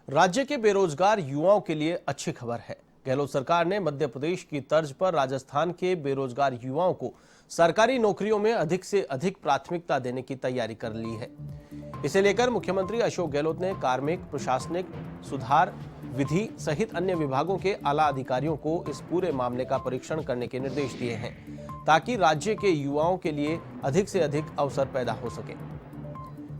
राज्य के बेरोजगार युवाओं के लिए अच्छी खबर है। गहलोत सरकार ने मध्य प्रदेश की तर्ज पर राजस्थान के बेरोजगार युवाओं को सरकारी नौकरियों में अधिक से अधिक प्राथमिकता देने की तैयारी कर ली है। इसे लेकर मुख्यमंत्री अशोक गहलोत ने कार्मिक, प्रशासनिक, सुधार, विधि सहित अन्य विभागों के आला अधिकारियों को इस पूरे मामले का परीक्षण करने के निर्देश दिए हैं, ताकि राज्य के युवाओं के लिए अधिक से अधिक अवसर पैदा हो सके।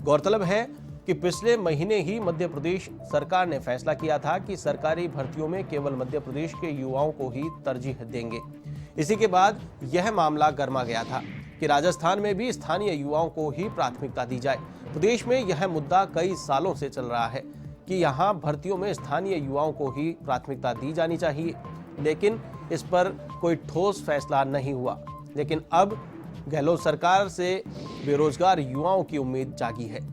गौरतलब है कि पिछले महीने ही मध्य प्रदेश सरकार ने फैसला किया था कि सरकारी भर्तियों में केवल मध्य प्रदेश के युवाओं को ही तरजीह देंगे। इसी के बाद यह मामला गर्मा गया था कि राजस्थान में भी स्थानीय युवाओं को ही प्राथमिकता दी जाए। प्रदेश में यह मुद्दा कई सालों से चल रहा है कि यहां भर्तियों में स्थानीय युवाओं को ही प्राथमिकता दी जानी चाहिए, लेकिन इस पर कोई ठोस फैसला नहीं हुआ। लेकिन अब गहलोत सरकार से बेरोजगार युवाओं की उम्मीद जागी है।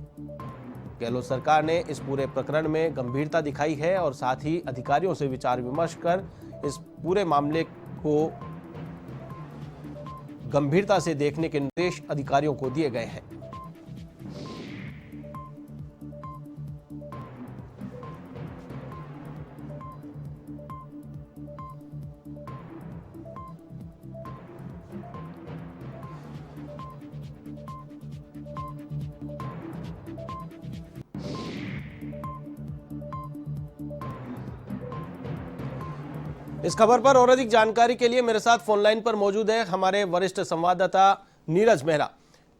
गहलोत सरकार ने इस पूरे प्रकरण में गंभीरता दिखाई है और साथ ही अधिकारियों से विचार विमर्श कर इस पूरे मामले को गंभीरता से देखने के निर्देश अधिकारियों को दिए गए हैं। इस खबर पर और अधिक जानकारी के लिए मेरे साथ फोनलाइन पर मौजूद है हमारे वरिष्ठ संवाददाता नीरज मेहरा।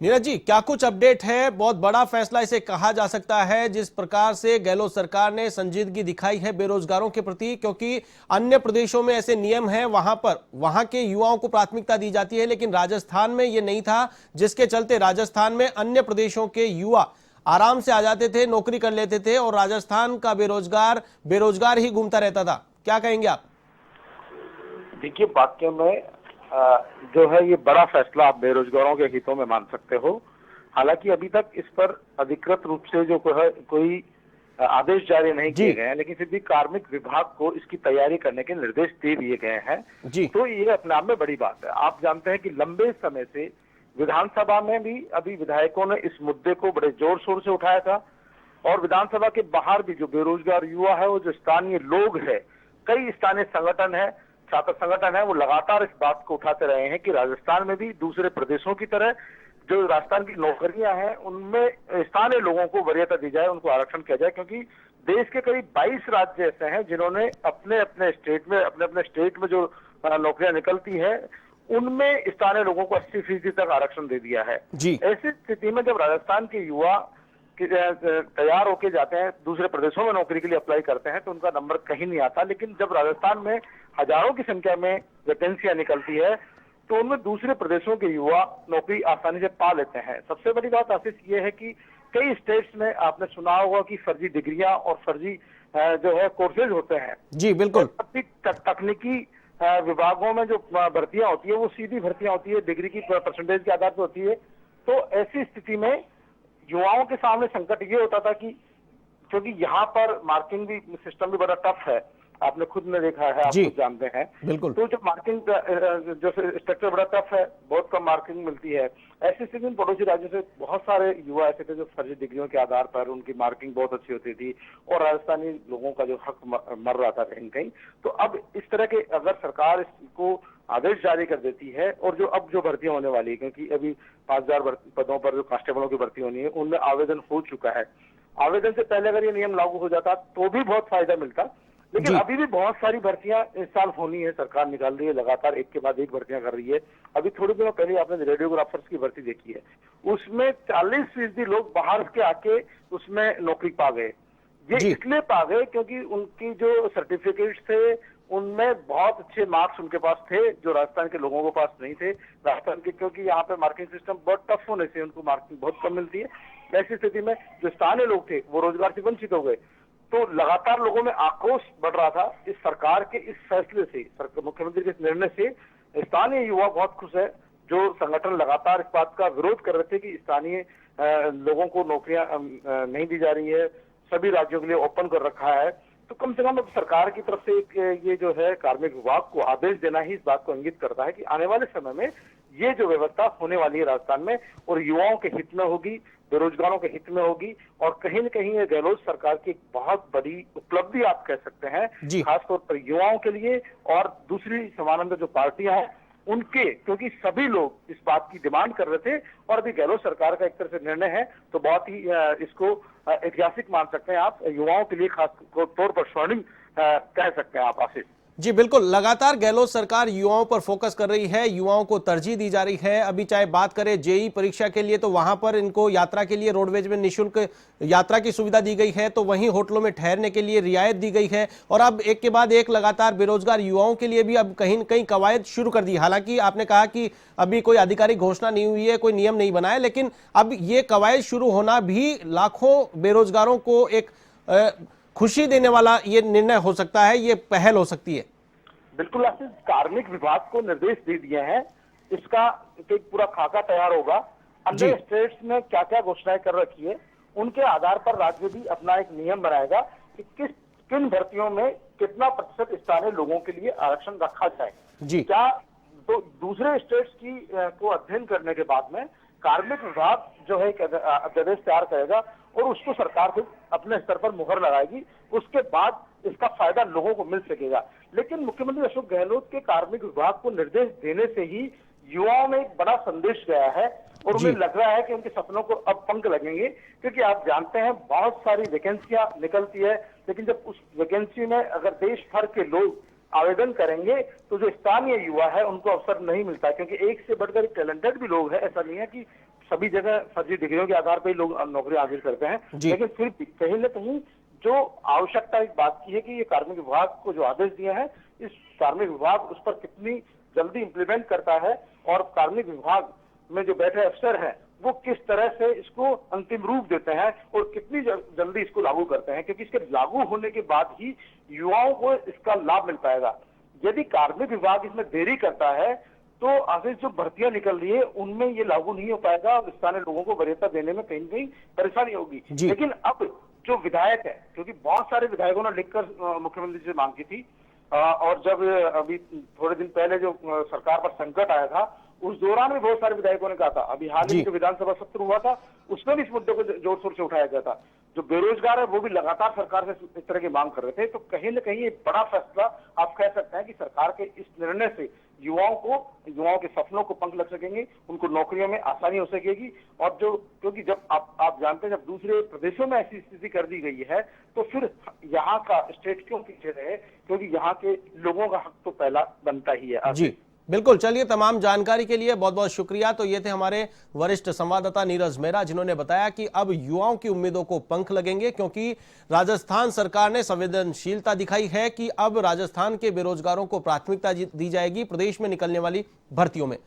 नीरज जी, क्या कुछ अपडेट है? बहुत बड़ा फैसला इसे कहा जा सकता है, जिस प्रकार से गहलोत सरकार ने संजीदगी दिखाई है बेरोजगारों के प्रति, क्योंकि अन्य प्रदेशों में ऐसे नियम हैं, वहां के युवाओं को प्राथमिकता दी जाती है, लेकिन राजस्थान में ये नहीं था, जिसके चलते राजस्थान में अन्य प्रदेशों के युवा आराम से आ जाते थे, नौकरी कर लेते थे और राजस्थान का बेरोजगार ही घूमता रहता था। क्या कहेंगे आप? देखिए, वाक्य में जो है ये बड़ा फैसला आप बेरोजगारों के हितों में मान सकते हो। हालांकि अभी तक इस पर अधिकृत रूप से जो कोई आदेश जारी नहीं किए गए हैं, लेकिन फिर भी कार्मिक विभाग को इसकी तैयारी करने के निर्देश दे दिए गए हैं। तो ये अपने आप में बड़ी बात है। आप जानते हैं कि लंबे समय से विधानसभा में भी अभी विधायकों ने इस मुद्दे को बड़े जोर शोर से उठाया था, और विधानसभा के बाहर भी जो बेरोजगार युवा है, वो जो स्थानीय लोग है, कई स्थानीय संगठन है, छात्र संगठन है, वो लगातार इस बात को उठाते रहे हैं कि राजस्थान में भी दूसरे प्रदेशों की तरह जो राजस्थान की नौकरियां हैं उनमें स्थानीय लोगों को वरीयता दी जाए, उनको आरक्षण किया जाए। क्योंकि देश के करीब 22 राज्य ऐसे हैं जिन्होंने अपने अपने स्टेट में जो नौकरियां निकलती है उनमें स्थानीय लोगों को 80% तक आरक्षण दे दिया है। ऐसी स्थिति में जब राजस्थान के युवा तैयार होके जाते हैं, दूसरे प्रदेशों में नौकरी के लिए अप्लाई करते हैं, तो उनका नंबर कहीं नहीं आता। लेकिन जब राजस्थान में हजारों की संख्या में वैकेंसियां निकलती है, तो उनमें दूसरे प्रदेशों के युवा नौकरी आसानी से पा लेते हैं। सबसे बड़ी बात आशीष ये है कि कई स्टेट्स में आपने सुना होगा कि फर्जी डिग्रियां और फर्जी जो है कोर्सेज होते हैं। जी बिल्कुल। तकनीकी विभागों में जो भर्तियां होती है वो सीधी भर्तियां होती है, डिग्री की परसेंटेज के आधार पर होती है। तो ऐसी स्थिति में युवाओं के सामने संकट ये होता था कि क्योंकि यहाँ पर मार्किंग भी सिस्टम भी बड़ा टफ है, आपने खुद ने देखा है, आप खुद जानते हैं। बिल्कुल। तो जो मार्किंग जो स्ट्रक्चर बड़ा टफ है, बहुत कम मार्किंग मिलती है। ऐसी स्थिति में पड़ोसी राज्यों से बहुत सारे युवा ऐसे थे जो फर्जी डिग्रियों के आधार पर उनकी मार्किंग बहुत अच्छी होती थी और राजस्थानी लोगों का जो हक मर रहा था कहीं कहीं। तो अब इस तरह के अगर सरकार इसको आदेश जारी कर देती है, और जो अब जो भर्तियां होने वाली है, क्योंकि अभी 5000 पदों पर जो कांस्टेबलों की भर्ती होनी है उनमें आवेदन हो चुका है। आवेदन से पहले अगर ये नियम लागू हो जाता तो भी बहुत फायदा मिलता, लेकिन अभी भी बहुत सारी भर्तियां इस साल होनी है। सरकार निकाल रही है, लगातार एक के बाद एक भर्तियां कर रही है। अभी थोड़ी दिनों पहले आपने रेडियोग्राफर्स की भर्ती देखी है, उसमें 40% लोग बाहर के आके उसमें नौकरी पा गए। ये इसलिए पा गए क्योंकि उनकी जो सर्टिफिकेट थे उनमें बहुत अच्छे मार्क्स उनके पास थे, जो राजस्थान के लोगों के पास नहीं थे। राजस्थान के क्योंकि यहाँ पे मार्किंग सिस्टम बहुत टफ होने से उनको मार्किंग बहुत कम मिलती है। ऐसी स्थिति में जो स्थानीय लोग थे वो रोजगार से वंचित हो गए। तो लगातार लोगों में आक्रोश बढ़ रहा था। इस सरकार के इस फैसले से, मुख्यमंत्री के इस निर्णय से स्थानीय युवा बहुत खुश है। जो संगठन लगातार इस बात का विरोध कर रहे थे कि स्थानीय लोगों को नौकरियां नहीं दी जा रही है, सभी राज्यों के लिए ओपन कर रखा है, तो कम से कम अब सरकार की तरफ से ये जो है कार्मिक विभाग को आदेश देना ही इस बात को इंगित करता है कि आने वाले समय में ये जो व्यवस्था होने वाली है राजस्थान में और युवाओं के हित में होगी, बेरोजगारों के हित में होगी और कहीं न कहीं ये गहलोत सरकार की एक बहुत बड़ी उपलब्धि आप कह सकते हैं, जी। खासतौर पर युवाओं के लिए और दूसरी समानांतर जो पार्टियां हैं उनके, क्योंकि सभी लोग इस बात की डिमांड कर रहे थे और अभी गहलोत सरकार का एक तरह से निर्णय है तो बहुत ही इसको ऐतिहासिक मान सकते हैं आप, युवाओं के लिए खास तौर पर स्वर्णिम कह सकते हैं आप आशीष। जी बिल्कुल, लगातार गहलोत सरकार युवाओं पर फोकस कर रही है, युवाओं को तरजीह दी जा रही है। अभी चाहे बात करें जेईई परीक्षा के लिए तो वहां पर इनको यात्रा के लिए रोडवेज में निःशुल्क यात्रा की सुविधा दी गई है, तो वहीं होटलों में ठहरने के लिए रियायत दी गई है। और अब एक के बाद एक लगातार बेरोजगार युवाओं के लिए भी अब कहीं न कहीं कवायद शुरू कर दी। हालांकि आपने कहा कि अभी कोई आधिकारिक घोषणा नहीं हुई है, कोई नियम नहीं बना है, लेकिन अब ये कवायद शुरू होना भी लाखों बेरोजगारों को एक खुशी देने वाला ये निर्णय हो सकता है, ये पहल हो सकती है। बिल्कुल आशीष, कार्मिक विभाग को निर्देश दे दिए हैं, इसका एक पूरा खाका तैयार होगा। अन्य स्टेट्स में क्या क्या घोषणाएं कर रखी है उनके आधार पर राज्य भी अपना एक नियम बनाएगा कि किन भर्तियों में कितना प्रतिशत स्थानीय लोगों के लिए आरक्षण रखा जाए। जी। क्या तो दूसरे स्टेट्स की को अध्ययन करने के बाद में कार्मिक विभाग जो है एक अध्यादेश तैयार करेगा और उसको सरकार फिर अपने स्तर पर मुहर लगाएगी, उसके बाद इसका फायदा लोगों को मिल सकेगा। लेकिन मुख्यमंत्री अशोक गहलोत के कार्मिक विभाग को निर्देश देने से ही युवाओं में एक बड़ा संदेश गया है और उन्हें लग रहा है कि उनके सपनों को अब पंख लगेंगे, क्योंकि आप जानते हैं बहुत सारी वैकेंसियां निकलती है, लेकिन जब उस वैकेंसी में अगर देश भर के लोग आवेदन करेंगे तो जो स्थानीय युवा है उनको अवसर नहीं मिलता, क्योंकि एक से बढ़कर टैलेंटेड भी लोग हैं। ऐसा नहीं है कि सभी जगह फर्जी डिग्रियों के आधार पर ही लोग नौकरी हासिल करते हैं, लेकिन फिर भी कहीं न कहीं जो आवश्यकता इस बात की है कि ये कार्मिक विभाग को जो आदेश दिया है, इस कार्मिक विभाग उस पर कितनी जल्दी इंप्लीमेंट करता है और कार्मिक विभाग में जो बैठे अफसर हैं वो किस तरह से इसको अंतिम रूप देते हैं और कितनी जल्दी इसको लागू करते हैं, क्योंकि इसके लागू होने के बाद ही युवाओं को इसका लाभ मिल पाएगा। यदि कार्मिक विभाग इसमें देरी करता है तो आगे जो भर्तियां निकल रही है उनमें ये लागू नहीं हो पाएगा और स्थानीय लोगों को वरीयता देने में कहीं न कहीं परेशानी होगी। लेकिन अब जो विधायक है, क्योंकि बहुत सारे विधायकों ने लिखकर मुख्यमंत्री से मांग की थी और जब अभी थोड़े दिन पहले जो सरकार पर संकट आया था उस दौरान भी बहुत सारे विधायकों ने कहा था, अभी हाल ही में जो विधानसभा सत्र हुआ था उसमें भी इस मुद्दे को जोर शोर से उठाया गया था। जो बेरोजगार है वो भी लगातार सरकार से इस तरह की मांग कर रहे थे, तो कहीं न कहीं ये बड़ा फैसला आप कह सकते हैं कि सरकार के इस निर्णय से युवाओं के सपनों को पंख लग सकेंगे, उनको नौकरियों में आसानी हो सकेगी। और जो क्योंकि जब आप जानते हैं जब दूसरे प्रदेशों में ऐसी स्थिति कर दी गई है तो फिर यहाँ का स्टेट क्यों पीछे रहे, क्योंकि यहाँ के लोगों का हक तो पहला बनता ही है। जी बिल्कुल, चलिए तमाम जानकारी के लिए बहुत बहुत शुक्रिया। तो ये थे हमारे वरिष्ठ संवाददाता नीरज मेहरा, जिन्होंने बताया कि अब युवाओं की उम्मीदों को पंख लगेंगे, क्योंकि राजस्थान सरकार ने संवेदनशीलता दिखाई है कि अब राजस्थान के बेरोजगारों को प्राथमिकता दी जाएगी प्रदेश में निकलने वाली भर्तियों में।